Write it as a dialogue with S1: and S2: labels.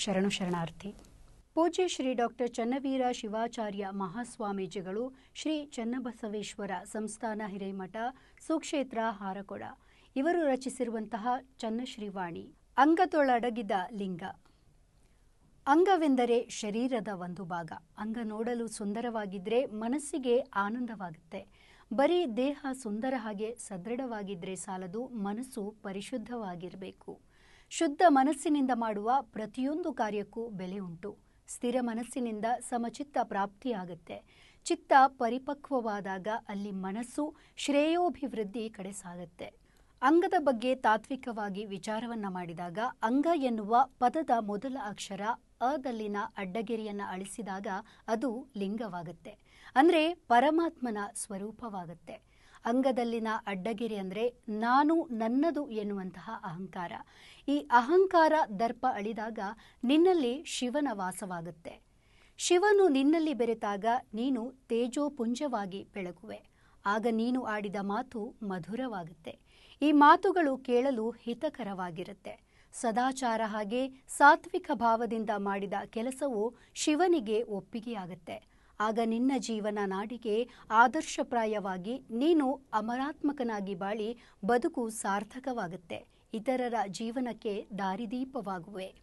S1: ಶರಣು ಶರಣಾರ್ಥಿ. ಪೂಜ್ಯ ಶ್ರೀ ಡಾಕ್ಟರ್ ಚನ್ನವೀರ ಶಿವಾಚಾರ್ಯ ಮಹಾಸ್ವಾಮೀಜಿಗಳು ಶ್ರೀ ಚನ್ನಬಸವೇಶ್ವರ ಸಂಸ್ಥಾನ ಹಿರೇಮಠ ಸುಕ್ಷೇತ್ರ ಹಾರಕೊಡ ಇವರು ರಚಿಸಿರುವಂತಹ ಚನ್ನಶ್ರೀವಾಣಿ. ಅಂಗದೊಳಡಗಿದ ಲಿಂಗ. ಅಂಗವೆಂದರೆ ಶರೀರದ ಒಂದು ಭಾಗ. ಅಂಗ ನೋಡಲು ಸುಂದರವಾಗಿದ್ದರೆ ಮನಸ್ಸಿಗೆ ಆನಂದವಾಗುತ್ತೆ. ಬರೀ ದೇಹ ಸುಂದರ ಹಾಗೆ ಸದೃಢವಾಗಿದ್ದರೆ ಸಾಲದು, ಮನಸ್ಸು ಪರಿಶುದ್ಧವಾಗಿರಬೇಕು. ಶುದ್ಧ ಮನಸ್ಸಿನಿಂದ ಮಾಡುವ ಪ್ರತಿಯೊಂದು ಕಾರ್ಯಕ್ಕೂ ಬೆಲೆ ಉಂಟು. ಸ್ಥಿರ ಮನಸ್ಸಿನಿಂದ ಸಮಚಿತ್ತ ಪ್ರಾಪ್ತಿಯಾಗುತ್ತೆ. ಚಿತ್ತ ಪರಿಪಕ್ವವಾದಾಗ ಅಲ್ಲಿ ಮನಸ್ಸು ಶ್ರೇಯೋಭಿವೃದ್ಧಿ ಕಡೆ ಸಾಗುತ್ತೆ. ಅಂಗದ ಬಗ್ಗೆ ತಾತ್ವಿಕವಾಗಿ ವಿಚಾರವನ್ನ ಮಾಡಿದಾಗ ಅಂಗ ಎನ್ನುವ ಪದದ ಮೊದಲ ಅಕ್ಷರ ಅದಲ್ಲಿನ ಅಡ್ಡಗೆರೆಯನ್ನು ಅಳಿಸಿದಾಗ ಅದು ಲಿಂಗವಾಗುತ್ತೆ. ಅಂದರೆ ಪರಮಾತ್ಮನ ಸ್ವರೂಪವಾಗುತ್ತೆ. ಅಂಗದಲ್ಲಿನ ಅಡ್ಡಗೆರೆ ಅಂದರೆ ನಾನು ನನ್ನದು ಎನ್ನುವಂತಹ ಅಹಂಕಾರ. ಈ ಅಹಂಕಾರ ದರ್ಪ ಅಳಿದಾಗ ನಿನ್ನಲ್ಲಿ ಶಿವನ ವಾಸವಾಗುತ್ತೆ. ಶಿವನು ನಿನ್ನಲ್ಲಿ ಬೆರೆತಾಗ ನೀನು ತೇಜೋಪುಂಜವಾಗಿ ಬೆಳಗುವೆ. ಆಗ ನೀನು ಆಡಿದ ಮಾತು ಮಧುರವಾಗುತ್ತೆ. ಈ ಮಾತುಗಳು ಕೇಳಲು ಹಿತಕರವಾಗಿರುತ್ತೆ. ಸದಾಚಾರ ಹಾಗೆ ಸಾತ್ವಿಕ ಭಾವದಿಂದ ಮಾಡಿದ ಕೆಲಸವು ಶಿವನಿಗೆ ಒಪ್ಪಿಗೆಯಾಗುತ್ತೆ. ಆಗ ನಿನ್ನ ಜೀವನ ನಾಡಿಗೆ ಆದರ್ಶಪ್ರಾಯವಾಗಿ ನೀನು ಅಮರಾತ್ಮಕನಾಗಿ ಬಾಳಿ ಬದುಕು ಸಾರ್ಥಕವಾಗುತ್ತೆ. ಇತರರ ಜೀವನಕ್ಕೆ ದಾರಿದೀಪವಾಗುವೆ.